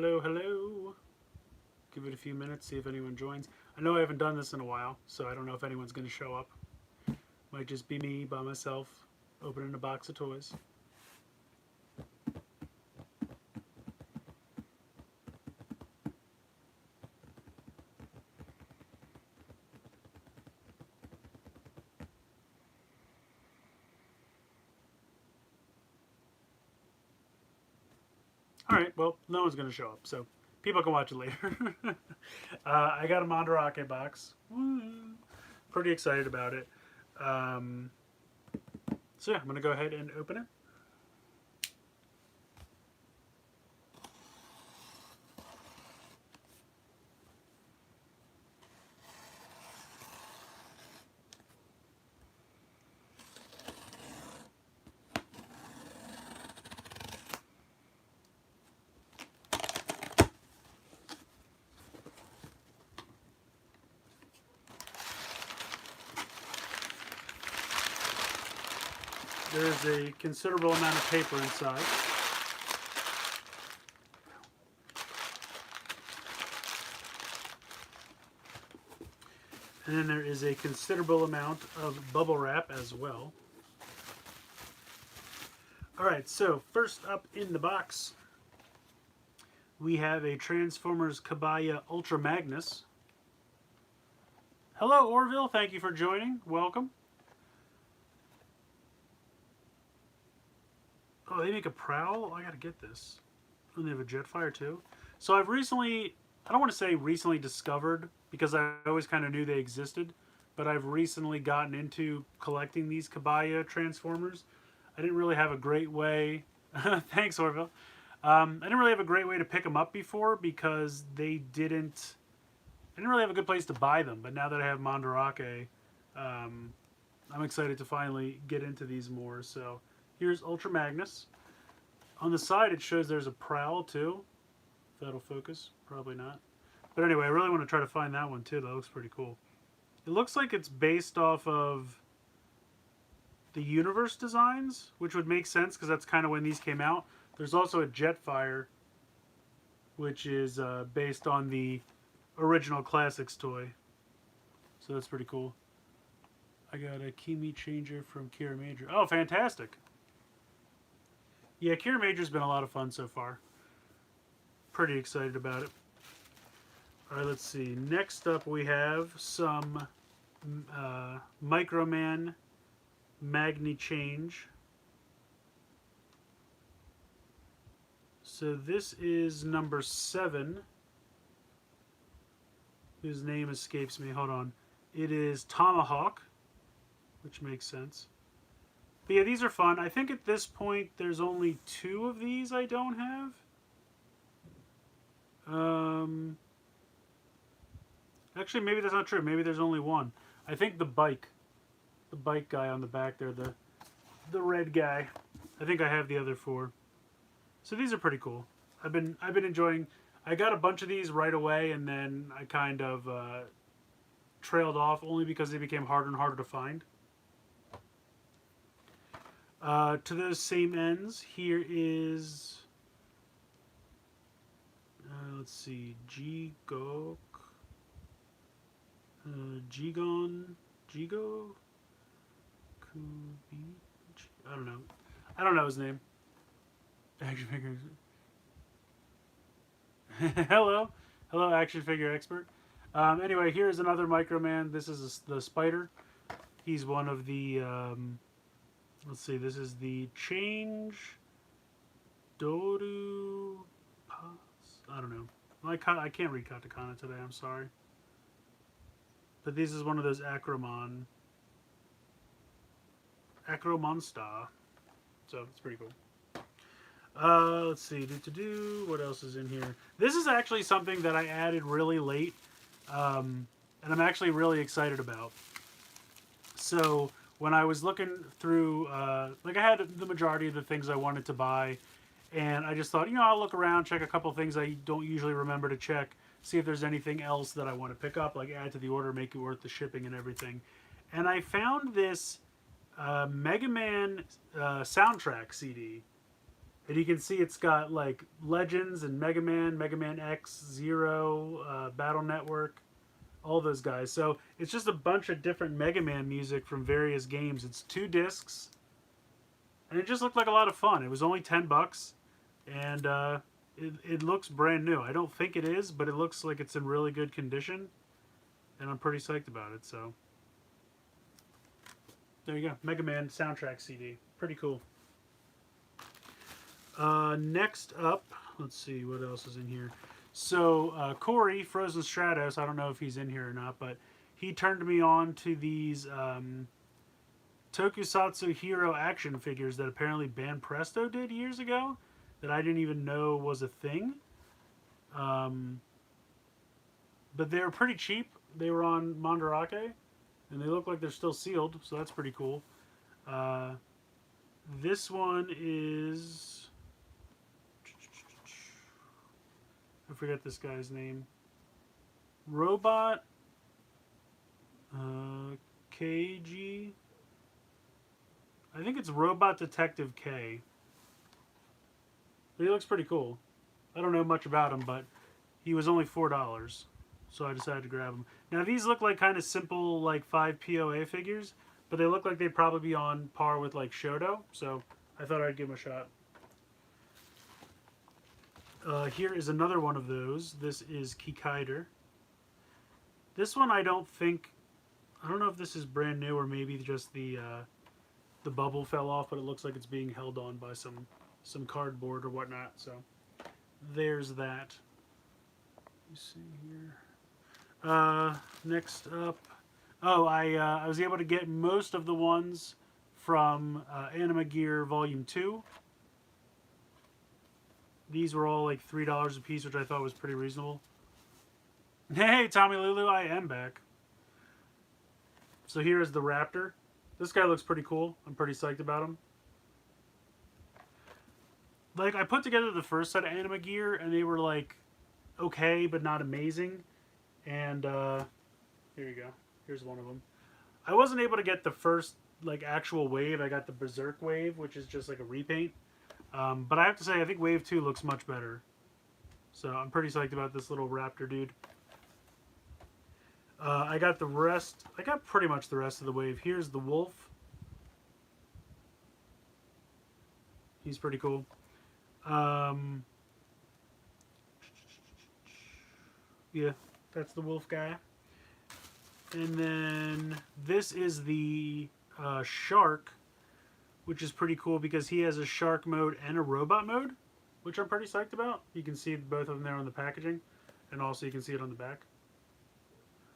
Hello, hello. Give it a few minutes, see if anyone joins. I know I haven't done this in a while, so I don't know if anyone's going to show up. Might just be me by myself opening a box of toys. Alright, well, no one's going to show up, so people can watch it later. I got a Mandarake box. Woo. Pretty excited about it. So yeah, I'm going to go ahead and open it. There's a considerable amount of paper inside. And then there is a considerable amount of bubble wrap as well. Alright, so first up in the box, we have a Transformers Kabaya Ultra Magnus. Hello, Orville. Thank you for joining. Welcome. Oh, they make a Prowl? I gotta get this. And they have a Jetfire too. So I've recently, I don't want to say recently discovered, because I always kind of knew they existed, but I've recently gotten into collecting these Kabaya Transformers. I didn't really have a great way, thanks Orville, I didn't really have a great way to pick them up before because I didn't really have a good place to buy them, but now that I have Mandarake, I'm excited to finally get into these more. So here's Ultra Magnus. On the side it shows there's a Prowl too. If that'll focus, probably not. But anyway, I really want to try to find that one too. That looks pretty cool. It looks like it's based off of the Universe designs, which would make sense because that's kind of when these came out. There's also a Jetfire, which is based on the original Classics toy. So that's pretty cool. I got a Kimi Changer from Kira Major. Oh, fantastic. Yeah, Kira Major's been a lot of fun so far. Pretty excited about it. Alright, let's see. Next up we have some Microman Magni Change. So this is number 7. Whose name escapes me. Hold on. It is Tomahawk, which makes sense. But yeah, these are fun. I think at this point there's only 2 of these I don't have. Actually, maybe that's not true. Maybe there's only 1. I think the bike guy on the back there, the red guy. I think I have the other 4. So these are pretty cool. I've been enjoying. I got a bunch of these right away, and then I kind of trailed off only because they became harder and harder to find. To those same ends, here is let's see, Jigo, Kubi. I don't know his name. Action figures. Hello, action figure expert. Anyway, here's another Microman. This is the Spider. He's one of the. Let's see. This is the Change Doru Pass. I don't know. I can't read katakana today. I'm sorry. But this is one of those Acromon Star. So it's pretty cool. Let's see. What else is in here? This is actually something that I added really late, and I'm actually really excited about. So when I was looking through, like I had the majority of the things I wanted to buy, and I just thought, I'll look around, check a couple things I don't usually remember to check, see if there's anything else that I want to pick up, like add to the order, make it worth the shipping and everything. And I found this Mega Man soundtrack CD. And you can see it's got like Legends and Mega Man, Mega Man X, Zero, Battle Network, all those guys. So it's just a bunch of different Mega Man music from various games. It's 2 discs, and it just looked like a lot of fun. It was only $10, and it looks brand new. I don't think it is, but it looks like it's in really good condition, and I'm pretty psyched about it. So there you go, Mega Man soundtrack CD, pretty cool. Next up, let's see what else is in here. So Corey, Frozen Stratos, I don't know if he's in here or not, but he turned me on to these Tokusatsu hero action figures that apparently Banpresto did years ago that I didn't even know was a thing. But they were pretty cheap. They were on Mandarake, and they look like they're still sealed, so that's pretty cool. This one is... I forget this guy's name. Robot KG. I think it's Robot Detective K. He looks pretty cool. I don't know much about him, but he was only $4, so I decided to grab him. Now these look like kind of simple, like 5 POA figures, but they look like they'd probably be on par with like Shoto, so I thought I'd give them a shot. Here is another one of those. This is Kikaider. This one I don't know if this is brand new or maybe just the bubble fell off, but it looks like it's being held on by some cardboard or whatnot. So there's that. You see here. Next up, I was able to get most of the ones from Anima Gear Volume 2. These were all like $3 a piece, which I thought was pretty reasonable. Hey, Tommy Lulu, I am back. So here is the Raptor. This guy looks pretty cool. I'm pretty psyched about him. Like, I put together the first set of Anima Gear, and they were like, okay, but not amazing. And here you go. Here's one of them. I wasn't able to get the first like actual wave. I got the Berserk wave, which is just like a repaint. But I have to say, I think Wave 2 looks much better. So I'm pretty psyched about this little Raptor dude. I got the rest. I got pretty much the rest of the wave. Here's the Wolf. He's pretty cool. Yeah, that's the Wolf guy. And then this is the Shark, which is pretty cool because he has a shark mode and a robot mode, which I'm pretty psyched about. You can see both of them there on the packaging, and also you can see it on the back.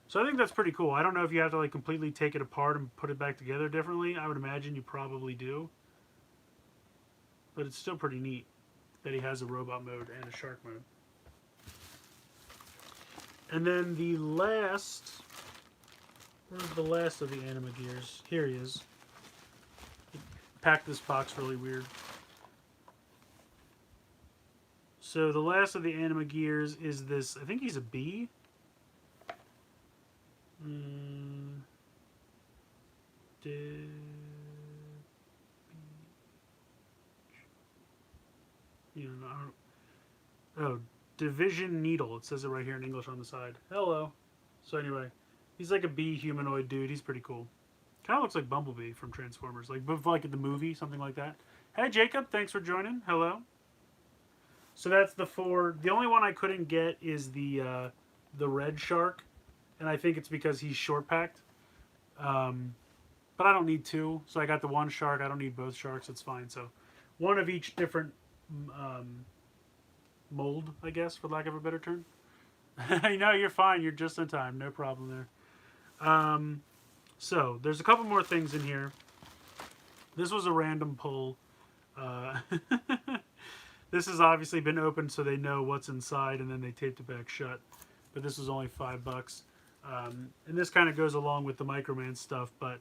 So I think that's pretty cool. I don't know if you have to like completely take it apart and put it back together differently. I would imagine you probably do. But it's still pretty neat that he has a robot mode and a shark mode. And then the last... Where's the last of the Anima Gears? Here he is. Packed this box really weird. So the last of the Anima Gears is this, I think he's a bee. Division Needle. It says it right here in English on the side. Hello. So anyway, he's like a bee humanoid dude. He's pretty cool. Kind of looks like Bumblebee from Transformers, like in the movie, something like that. Hey Jacob, thanks for joining. Hello. So that's the 4. The only one I couldn't get is the red shark, and I think it's because he's short packed. But I don't need 2, so I got the 1 shark. I don't need both sharks. It's fine. So one of each different mold, I guess, for lack of a better term. No, you're fine. You're just in time. No problem there. So there's a couple more things in here. This was a random pull. This has obviously been opened so they know what's inside, and then they taped it back shut. But this was only $5. And this kind of goes along with the Microman stuff, but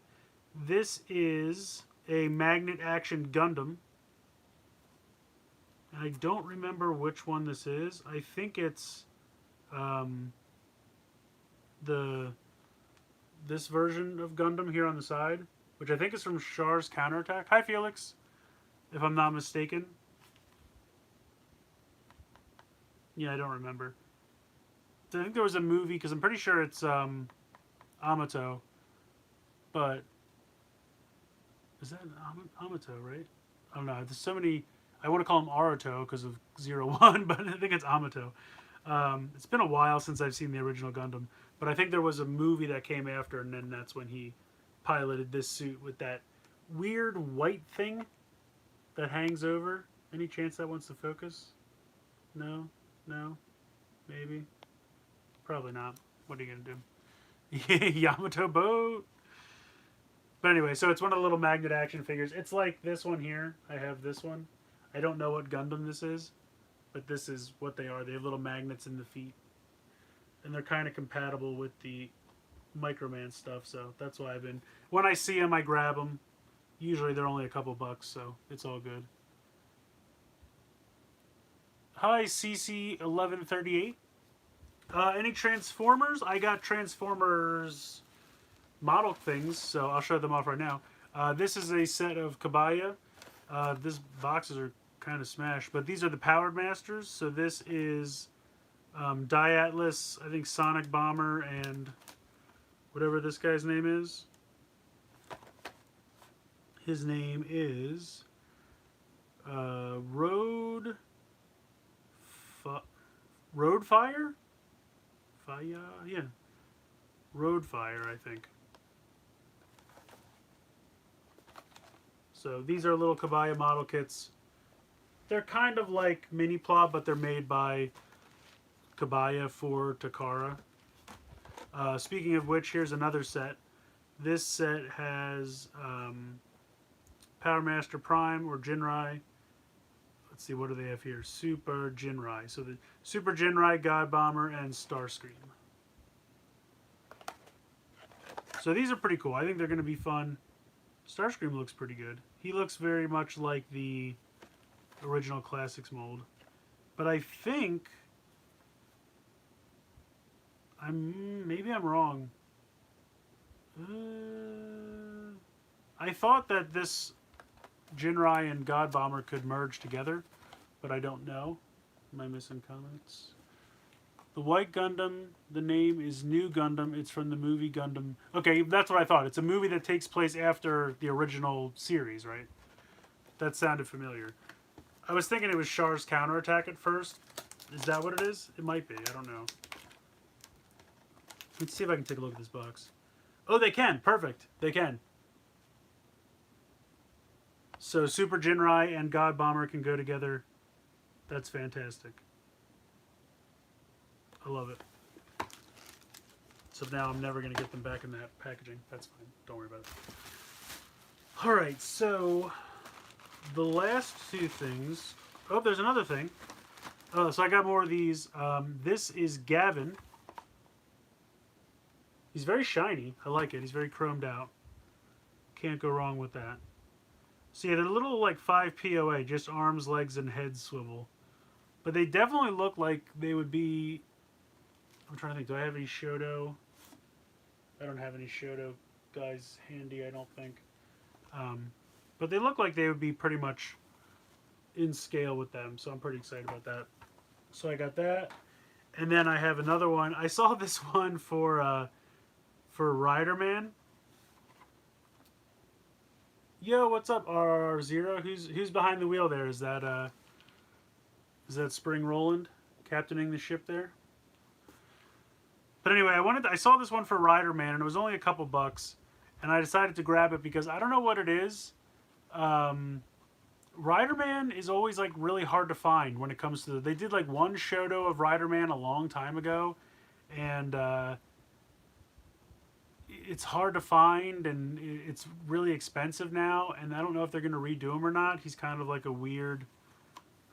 this is a magnet action Gundam. I don't remember which one this is. I think it's this version of Gundam here on the side, which I think is from Char's Counterattack. Hi, Felix, if I'm not mistaken. Yeah, I don't remember. I think there was a movie because I'm pretty sure it's Amato, but is that Amato, right? I don't know. There's so many. I want to call him Aruto because of 01, but I think it's Amato. It's been a while since I've seen the original Gundam, but I think there was a movie that came after, and then that's when he piloted this suit with that weird white thing that hangs over. Any chance that wants to focus? No? No? Maybe? Probably not. What are you going to do? Yamato boat! But anyway, so it's one of the little magnet action figures. It's like this one here. I have this one. I don't know what Gundam this is, but this is what they are. They have little magnets in the feet. And they're kind of compatible with the Microman stuff, so that's why I've been... When I see them, I grab them. Usually they're only a couple bucks, so it's all good. Hi, CC1138. Any Transformers? I got Transformers model things, so I'll show them off right now. This is a set of Kabaya. These boxes are kind of smashed, but these are the Powered Masters. So this is Diatlas, I think Sonic Bomber, and whatever this guy's name is. His name is Road Fire? Yeah. Road Fire, I think. So these are little Kabaya model kits. They're kind of like Mini Plob, but they're made by Kabaya for Takara. Speaking of which, here's another set. This set has Power Master Prime or Jinrai. Let's see, what do they have here? Super Jinrai. So the Super Jinrai, God Bomber, and Starscream. So these are pretty cool. I think they're going to be fun. Starscream looks pretty good. He looks very much like the original Classics mold. But I think... maybe I'm wrong. I thought that this Jinrai and God Bomber could merge together, but I don't know. Am I missing comments? The White Gundam, the name is New Gundam. It's from the movie Gundam. Okay, that's what I thought. It's a movie that takes place after the original series, right? That sounded familiar. I was thinking it was Char's counterattack at first. Is that what it is? It might be. I don't know. Let's see if I can take a look at this box. Oh, they can. Perfect. They can. So Super Jinrai and God Bomber can go together. That's fantastic. I love it. So now I'm never going to get them back in that packaging. That's fine. Don't worry about it. Alright, so the last two things... Oh, there's another thing. Oh, so I got more of these. This is Gavin. He's very shiny. I like it. He's very chromed out. Can't go wrong with that. So yeah, they're little like 5 POA, just arms, legs, and head swivel. But they definitely look like they would be... I'm trying to think, do I have any Shoto? I don't have any Shoto guys handy, I don't think. But they look like they would be pretty much in scale with them, so I'm pretty excited about that. So I got that. And then I have another one. I saw this one for Ryder Man. Yo, what's up, R0? Who's behind the wheel there? Is that Spring Roland captaining the ship there? But anyway, I saw this one for Ryder Man, and it was only a couple bucks, and I decided to grab it because I don't know what it is. Ryder Man is always like really hard to find when it comes to... They did like one Shoto of Ryder Man a long time ago, and it's hard to find, and it's really expensive now, and I don't know if they're going to redo him or not. He's kind of like a weird...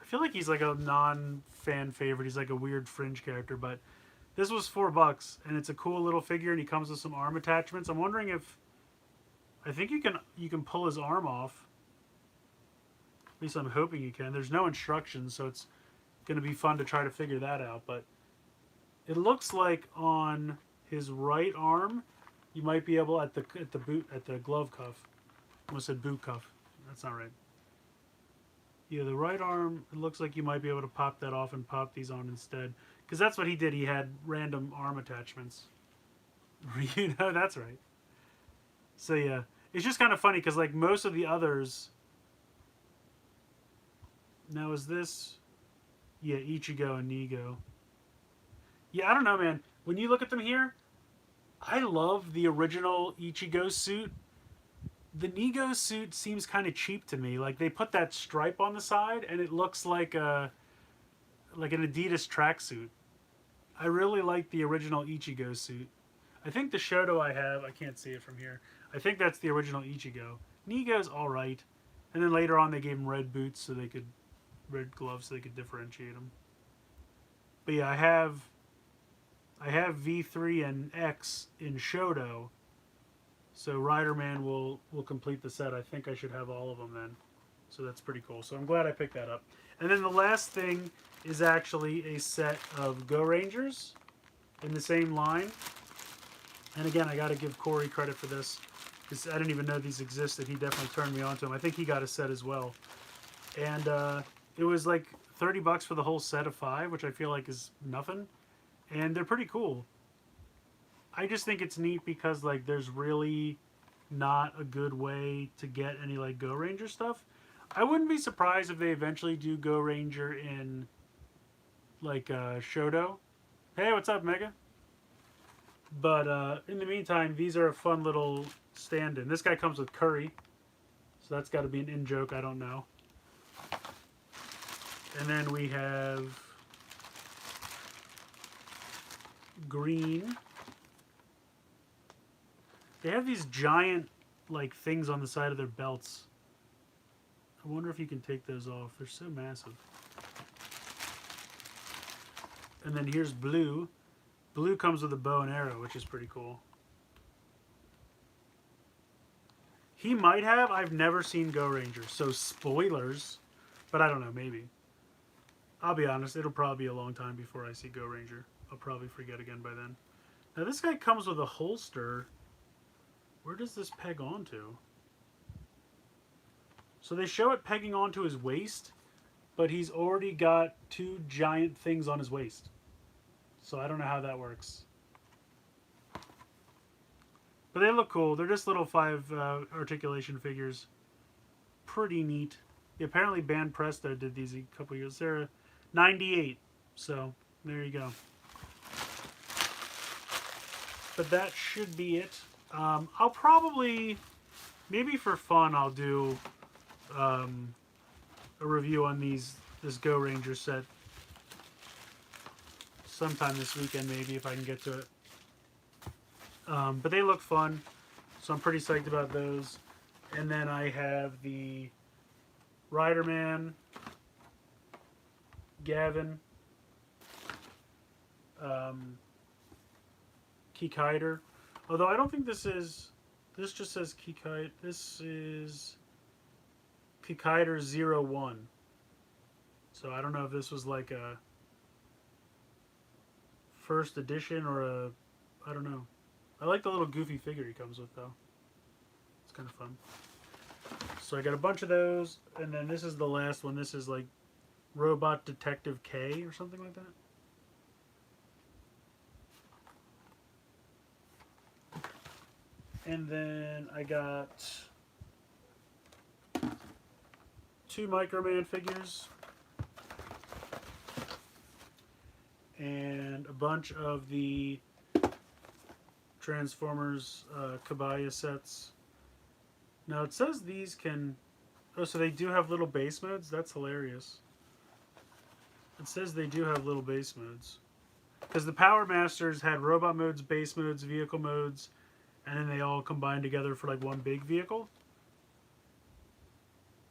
I feel like he's like a non-fan favorite. He's like a weird fringe character, but this was $4, and it's a cool little figure, and he comes with some arm attachments. I'm wondering if... I think you can pull his arm off. At least I'm hoping you can. There's no instructions, so it's going to be fun to try to figure that out, but it looks like on his right arm, you might be able at the glove cuff. I almost said boot cuff. That's not right. Yeah, the right arm, it looks like you might be able to pop that off and pop these on instead. Because that's what he did. He had random arm attachments. You know, that's right. So yeah, it's just kind of funny because like most of the others. Now is this? Yeah, Ichigo and Nigo. Yeah, I don't know, man. When you look at them here, I love the original Ichigo suit. The Nigo suit seems kind of cheap to me. Like they put that stripe on the side, and it looks like an Adidas tracksuit. I really like the original Ichigo suit. I think the Shoto I have, I can't see it from here. I think that's the original Ichigo. Nigo's all right, and then later on they gave him red boots so they could red gloves so they could differentiate him. But yeah, I have V3 and X in Shoto, so Ryder Man will complete the set. I think I should have all of them then. So that's pretty cool. So I'm glad I picked that up. And then the last thing is actually a set of Go Rangers in the same line. And again, I got to give Corey credit for this because I didn't even know these existed. He definitely turned me on to them. I think he got a set as well. And it was like $30 for the whole set of 5, which I feel like is nothing. And they're pretty cool. I just think it's neat because like there's really not a good way to get any like Go Ranger stuff. I wouldn't be surprised if they eventually do Go Ranger in like Shoto. Hey, what's up, Mega? But in the meantime, these are a fun little stand-in. This guy comes with curry, so that's got to be an in-joke. I don't know. And then we have green. They have these giant like things on the side of their belts. I wonder if you can take those off. They're so massive. And then here's blue. Blue comes with a bow and arrow, which is pretty cool. He might have. I've never seen Go Ranger, so spoilers. But I don't know, maybe. I'll be honest, it'll probably be a long time before I see Go Ranger. I'll probably forget again by then. Now this guy comes with a holster. Where does this peg onto? So they show it pegging onto his waist, but he's already got 2 giant things on his waist. So I don't know how that works. But they look cool. They're just little 5 articulation figures. Pretty neat. Apparently Band Presto did these a couple years. They're 98. So there you go. But that should be it. I'll probably, maybe for fun, I'll do a review on this Go Ranger set sometime this weekend, maybe, if I can get to it. But they look fun, so I'm pretty psyched about those. And then I have the Ryder Man, Gavin, Kikaider. Although I don't think this just says Kikaider. This is Kikaider 01. So I don't know if this was like a first edition or I don't know. I like the little goofy figure he comes with though. It's kind of fun. So I got a bunch of those, and then this is the last one. This is like Robot Detective K or something like that. And then I got 2 Microman figures and a bunch of the Transformers Kabaya sets. Now it says these can... Oh, so they do have little base modes? That's hilarious. It says they do have little base modes. Because the Power Masters had robot modes, base modes, vehicle modes, and then they all combined together for like one big vehicle.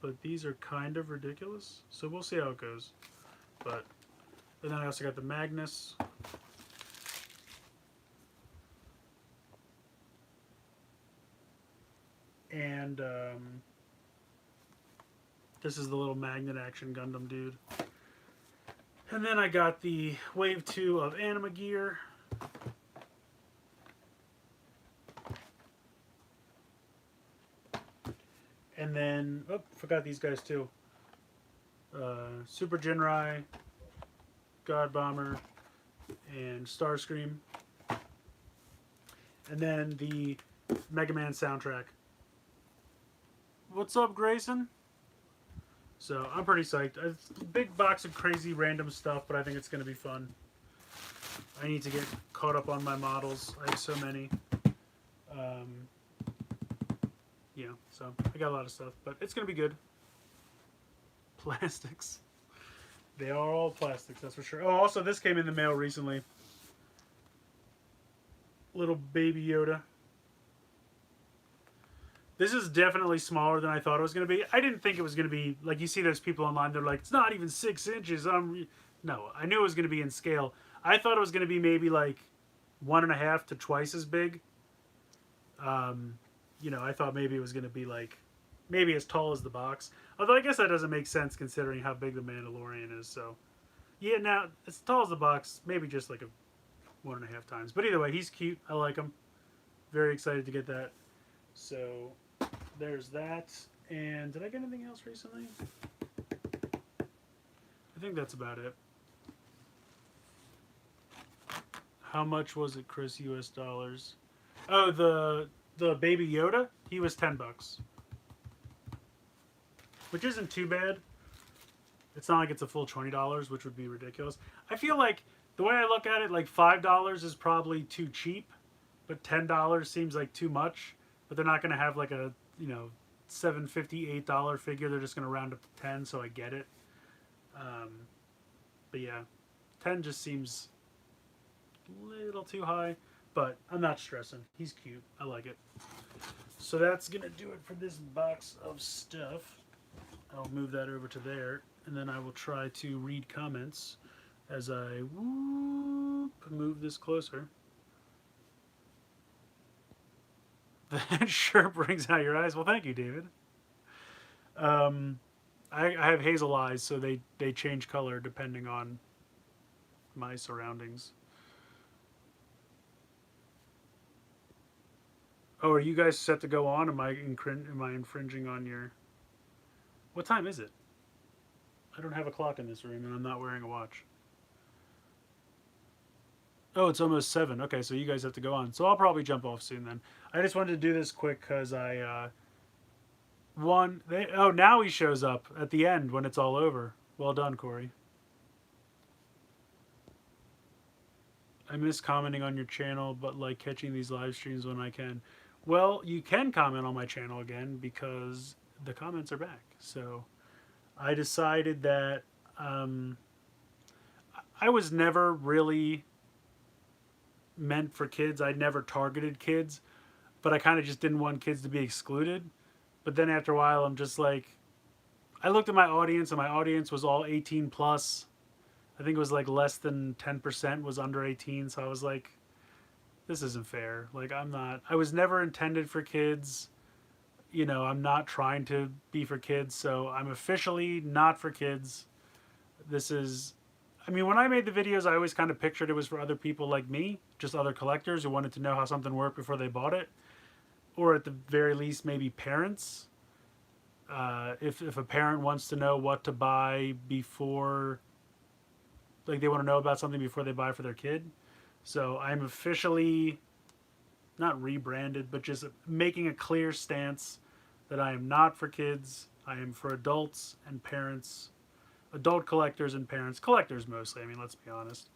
But these are kind of ridiculous. So we'll see how it goes. But and then I also got the Magnus. And this is the little magnet action Gundam dude. And then I got the Wave 2 of Anima Gear. And then, oh, forgot these guys too. Super Jinrai, God Bomber, and Starscream. And then the Mega Man soundtrack. What's up, Grayson? So I'm pretty psyched. It's a big box of crazy random stuff, but I think it's going to be fun. I need to get caught up on my models. I have so many. Yeah, so I got a lot of stuff, but it's going to be good. Plastics. They are all plastics, that's for sure. Oh, also, this came in the mail recently. Little baby Yoda. This is definitely smaller than I thought it was going to be. I didn't think it was going to be, like you see those people online, they're like, it's not even 6 inches. No, I knew it was going to be in scale. I thought it was going to be maybe like 1.5 to twice as big. I thought maybe it was going to be like, maybe as tall as the box. Although I guess that doesn't make sense considering how big the Mandalorian is. So, yeah, now, as tall as the box, maybe just like a 1.5 times. But either way, he's cute. I like him. Very excited to get that. So, there's that. And did I get anything else recently? I think that's about it. How much was it, Chris? US dollars. Oh, the baby Yoda. He was $10, which isn't too bad. It's not like it's a full $20, which would be ridiculous. I feel like the way I look at it, like $5 is probably too cheap, but $10 seems like too much. But they're not going to have like a $7.50, $8 figure. They're just going to round up to 10, so I get it. But yeah, 10 just seems a little too high, but I'm not stressing. He's cute. I like it. So that's going to do it for this box of stuff. I'll move that over to there, and then I will try to read comments as I move this closer. That sure brings out your eyes. Well, thank you, David. I have hazel eyes, so they change color depending on my surroundings. Oh, are you guys set to go on? Am I infringing on your... What time is it? I don't have a clock in this room, and I'm not wearing a watch. Oh, it's almost 7. Okay, so you guys have to go on. So I'll probably jump off soon then. I just wanted to do this quick because now he shows up at the end when it's all over. Well done, Corey. I miss commenting on your channel, but like catching these live streams when I can. Well, you can comment on my channel again because the comments are back. So I decided that I was never really meant for kids. I never targeted kids, but I kind of just didn't want kids to be excluded. But then after a while, I'm just like, I looked at my audience, and my audience was all 18 plus. I think it was like less than 10% was under 18. So I was like, this isn't fair. Like, I was never intended for kids. I'm not trying to be for kids. So I'm officially not for kids. When I made the videos, I always kind of pictured it was for other people like me, just other collectors who wanted to know how something worked before they bought it. Or at the very least, maybe parents. If a parent wants to know what to buy before, like they want to know about something before they buy for their kid. So I'm officially not rebranded, but just making a clear stance that I am not for kids. I am for adults and parents, adult collectors and parents, collectors mostly. Let's be honest.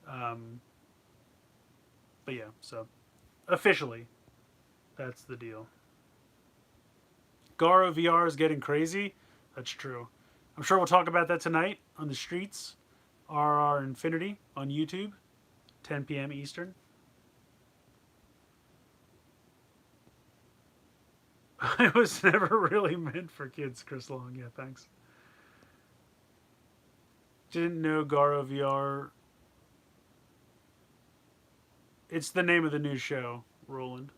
But yeah, so officially, that's the deal. Garo VR is getting crazy. That's true. I'm sure we'll talk about that tonight on the streets. RR Infinity on YouTube, 10 p.m. Eastern. I was never really meant for kids, Chris Long. Yeah, thanks. Didn't know Garo VR. It's the name of the new show, Roland.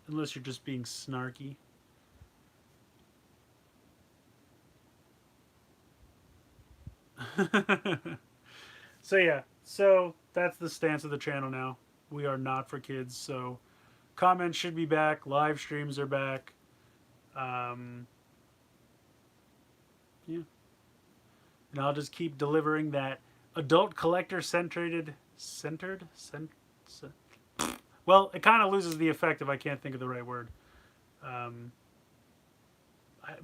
Unless you're just being snarky. So yeah, so that's the stance of the channel now. We are not for kids, so comments should be back, live streams are back. Yeah. And I'll just keep delivering that adult collector well, it kind of loses the effect if I can't think of the right word. Um,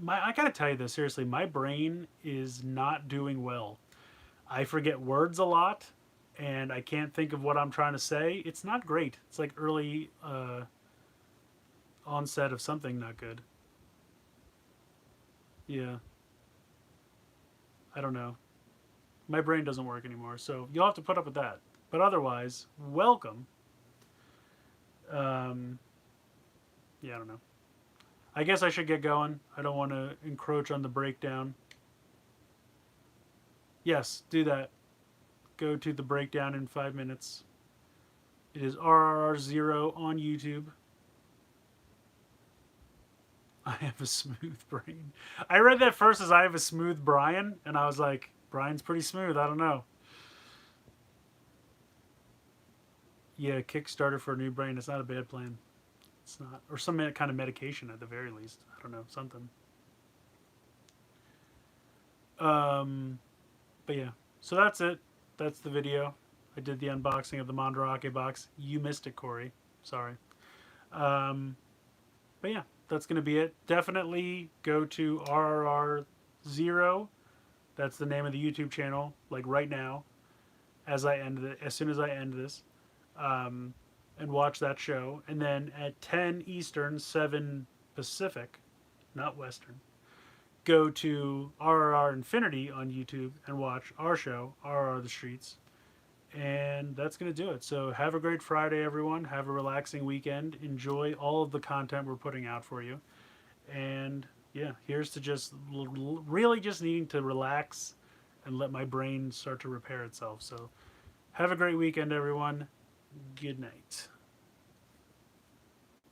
I gotta tell you this seriously. My brain is not doing well. I forget words a lot, and I can't think of what I'm trying to say. It's not great. It's like early onset of something not good. Yeah, I don't know. My brain doesn't work anymore, so you'll have to put up with that. But otherwise, welcome. Um, yeah, I don't know. I guess I should get going. I don't want to encroach on the breakdown. Yes, do that. Go to the breakdown in 5 minutes. It is RRR0 on YouTube. I have a smooth brain. I read that first as I have a smooth Brian, and I was like, Brian's pretty smooth. I don't know. Yeah, Kickstarter for a new brain. It's not a bad plan. It's not. Or some kind of medication at the very least. I don't know. Something. Um, but yeah. So that's it. That's the video. I did the unboxing of the Mandarake box. You missed it, Corey. Sorry. Um, but yeah, that's going to be it. Definitely go to RRR0. That's the name of the YouTube channel. Like right now, as soon as I end this, um, and watch that show. And then at 10 Eastern, 7 Pacific, not Western, go to RRR Infinity on YouTube and watch our show, RRR The Streets. And that's going to do it. So have a great Friday, everyone. Have a relaxing weekend. Enjoy all of the content we're putting out for you. And yeah, here's to just really just needing to relax and let my brain start to repair itself. So have a great weekend, everyone. Good night.